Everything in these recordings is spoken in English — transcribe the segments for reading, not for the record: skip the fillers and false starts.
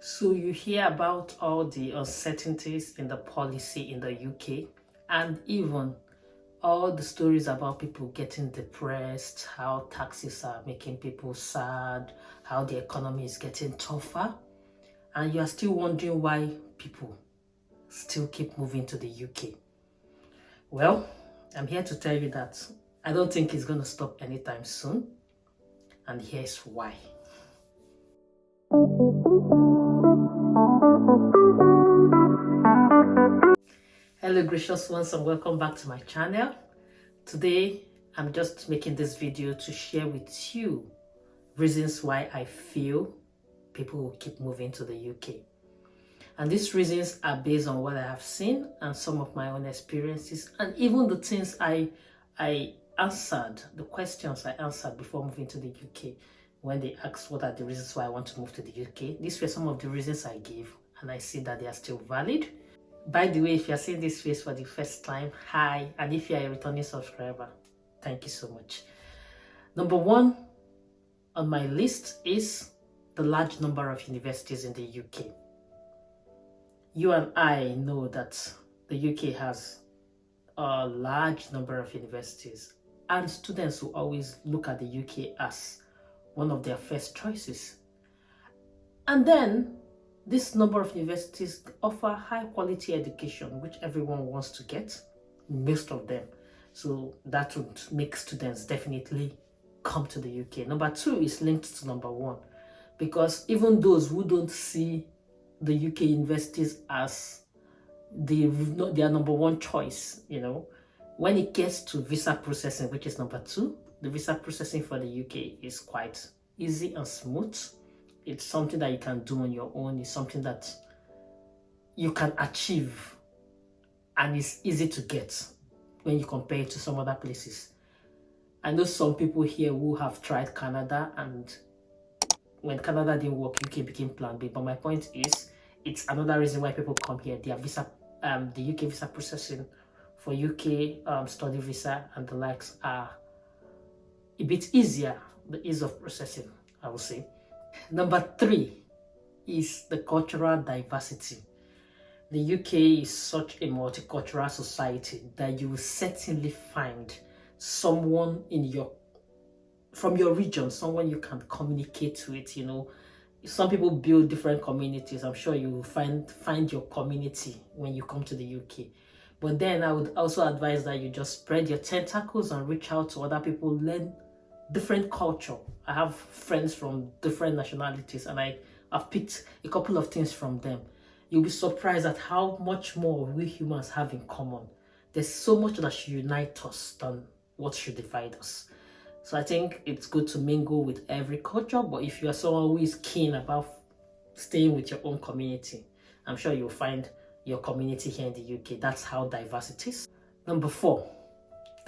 So you hear about all the uncertainties in the policy in the UK, and even all the stories about people getting depressed, how taxes are making people sad, how the economy is getting tougher, and you are still wondering why people still keep moving to the UK. Well, I'm here to tell you that I don't think it's going to stop anytime soon, and here's why. Hello gracious ones, and welcome back to my channel. Today I'm just making this video to share with you reasons why I feel people will keep moving to the UK. And these reasons are based on what I have seen and some of my own experiences, and even the things I answered, the questions I answered before moving to the UK. When they asked what are the reasons why I want to move to the UK, these were some of the reasons I gave, and I see that they are still valid. By the way, if you're seeing this face for the first time, hi, and if you're a returning subscriber, thank you so much. Number one on my list is the large number of universities in the UK. You and I know that the UK has a large number of universities, and students will always look at the UK as one of their first choices. And then this number of universities offer high quality education, which everyone wants to get, most of them. So that would make students definitely come to the UK. Number two is linked to number one, because even those who don't see the UK universities as their number one choice, when it gets to visa processing, which is number two, the visa processing for the UK is quite easy and smooth. It's something that you can do on your own. It's something that you can achieve, and it's easy to get when you compare it to some other places. I know some people here who have tried Canada, and when Canada didn't work, UK became plan B. But my point is, it's another reason why people come here. Their visa, the UK visa processing for UK study visa and the likes are a bit easier. The ease of processing, I would say. Number three is the cultural diversity. The UK is such a multicultural society that you will certainly find someone from your region, someone you can communicate with. Some people build different communities. I'm sure you will find your community when you come to the UK. But then I would also advise that you just spread your tentacles and reach out to other people, learn different culture. I have friends from different nationalities, and I've picked a couple of things from them. You'll be surprised at how much more we humans have in common. There's so much that should unite us than what should divide us. So I think it's good to mingle with every culture, but if you are someone who is keen about staying with your own community, I'm sure you'll find your community here in the UK. That's how diverse it is. Number four,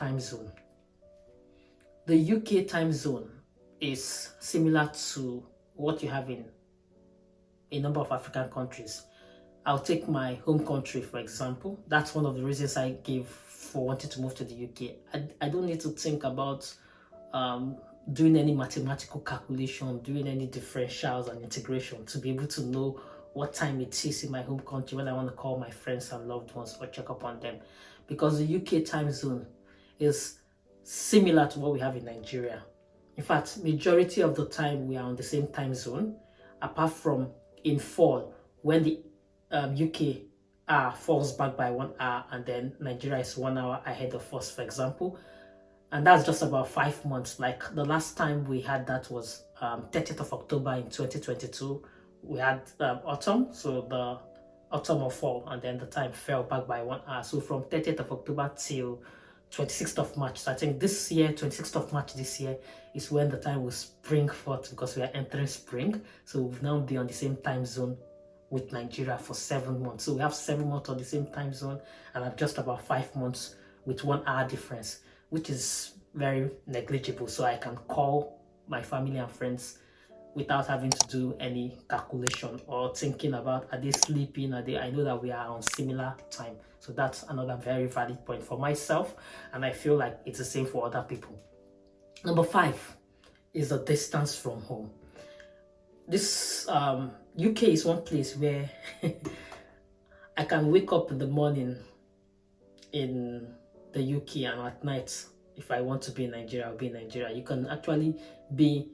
time zone. The UK time zone is similar to what you have in a number of African countries. I'll take my home country, for example. That's one of the reasons I gave for wanting to move to the UK. I don't need to think about doing any mathematical calculation, doing any differentials and integration to be able to know what time it is in my home country when I want to call my friends and loved ones or check up on them. Because the UK time zone is similar to what we have in Nigeria. In fact, majority of the time we are on the same time zone, apart from in fall when the UK hour falls back by 1 hour, and then Nigeria is 1 hour ahead of us, for example. And that's just about 5 months. Like the last time we had that was 30th of October in 2022. We had autumn, so the autumn or fall, and then the time fell back by 1 hour. So from 30th of October till 26th of March. So I think this year, 26th of March this year, is when the time will spring forth, because we are entering spring. So we've now been on the same time zone with Nigeria for 7 months. So we have 7 months on the same time zone, and have just about 5 months with 1 hour difference, which is very negligible. So I can call my family and friends without having to do any calculation or thinking about, are they sleeping, I know that we are on similar time. So that's another very valid point for myself, and I feel like it's the same for other people. Number five is the distance from home. this UK is one place where I can wake up in the morning in the UK, and at night, if I want to be in Nigeria, I'll be in Nigeria. You can actually be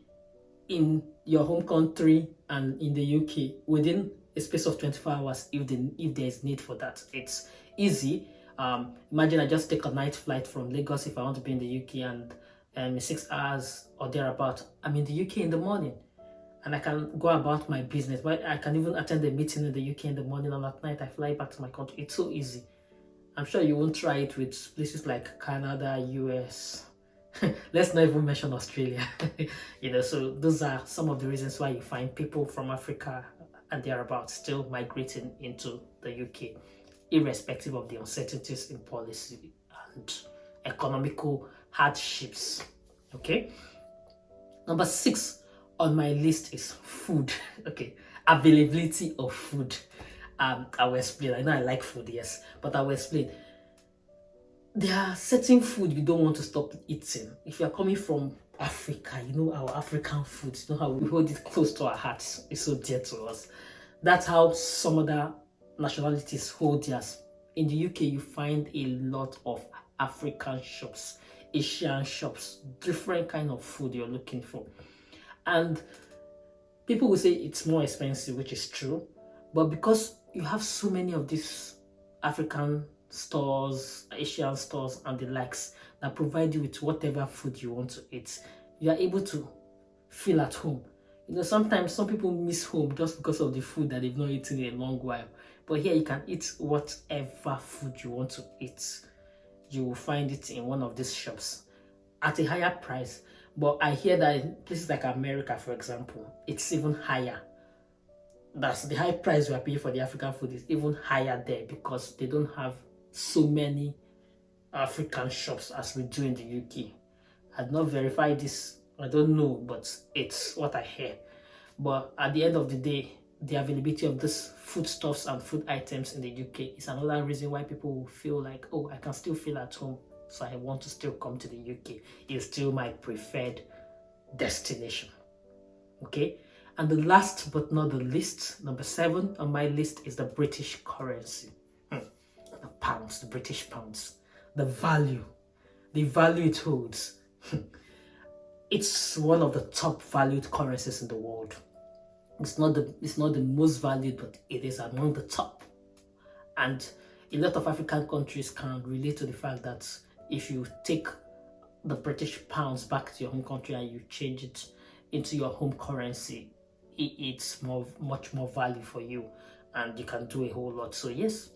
in your home country and in the UK within a space of 24 hours if there is need for that. It's easy. Imagine I just take a night flight from Lagos if I want to be in the UK, and in 6 hours or thereabout, I'm in the UK in the morning, and I can go about my business. But I can even attend a meeting in the UK in the morning, and at night I fly back to my country. It's so easy. I'm sure you won't try it with places like Canada, US. Let's not even mention Australia. So those are some of the reasons why you find people from Africa and thereabouts still migrating into the UK, irrespective of the uncertainties in policy and economical hardships. Okay. Number 6 on my list is food. Okay, availability of food. I will explain. I know I like food, yes, but I will explain. There are certain food you don't want to stop eating. If you're coming from Africa, our African food, how we hold it close to our hearts. It's so dear to us. That's how some other nationalities hold theirs. In the UK, you find a lot of African shops, Asian shops, different kind of food you're looking for. And people will say it's more expensive, which is true. But because you have so many of these African stores, Asian stores, and the likes that provide you with whatever food you want to eat, you are able to feel at home. Sometimes some people miss home just because of the food that they've not eaten in a long while. But here you can eat whatever food you want to eat. You will find it in one of these shops at a higher price. But I hear that in places like America, for example, it's even higher. That's the high price we are paying for the African food is even higher there because they don't have so many African shops as we do in the UK. I've not verified this, I don't know, but it's what I hear. But at the end of the day, the availability of these foodstuffs and food items in the UK is another reason why people will feel like, oh, I can still feel at home, so I want to still come to the UK. It's still my preferred destination. Okay. And the last but not the least, number 7 on my list is the British currency. The pounds, the British pounds. The value it holds. It's one of the top valued currencies in the world. It's not the most valued, but it is among the top. And a lot of African countries can relate to the fact that if you take the British pounds back to your home country and you change it into your home currency, it's much more value for you, and you can do a whole lot. So yes,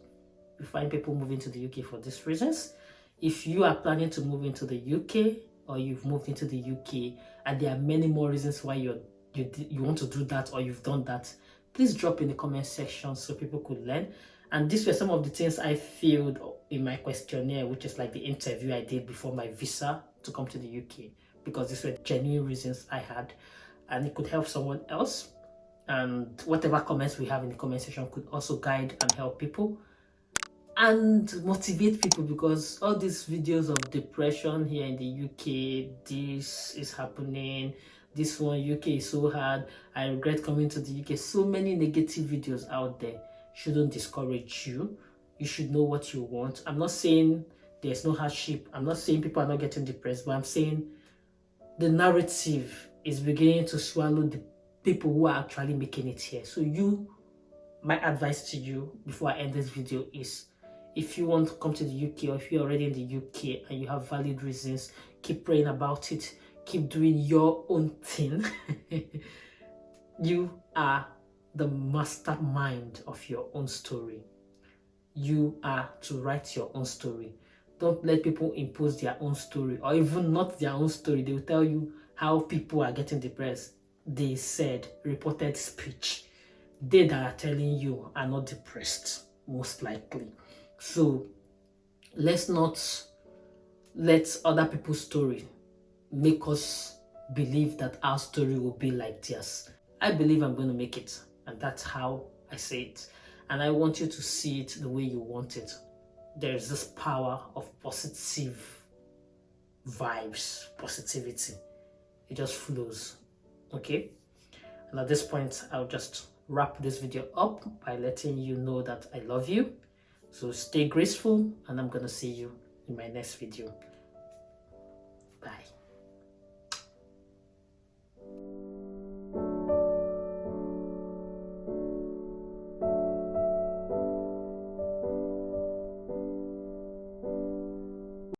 you find people moving to the UK for these reasons. If you are planning to move into the UK, or you've moved into the UK and there are many more reasons why you want to do that, or you've done that, please drop in the comment section so people could learn. And these were some of the things I filled in my questionnaire, which is like the interview I did before my visa to come to the UK, because these were genuine reasons I had, and it could help someone else. And whatever comments we have in the comment section could also guide and help people and motivate people, because all these videos of depression here in the UK, this is happening, this one, UK is so hard, I regret coming to the UK, so many negative videos out there shouldn't discourage you. You should know what you want. I'm not saying there's no hardship, I'm not saying people are not getting depressed, but I'm saying the narrative is beginning to swallow the people who are actually making it here. So my advice to you before I end this video is, if you want to come to the UK, or if you're already in the UK and you have valid reasons, keep praying about it, keep doing your own thing. You are the mastermind of your own story. You are to write your own story. Don't let people impose their own story, or even not their own story. They will tell you how people are getting depressed. They said, reported speech. They that are telling you are not depressed, most likely. So let's not let other people's story make us believe that our story will be like theirs. I believe I'm going to make it, and that's how I say it. And I want you to see it the way you want it. There's this power of positive vibes, positivity. It just flows. Okay? And at this point, I'll just wrap this video up by letting you know that I love you. So stay graceful, and I'm gonna see you in my next video. Bye.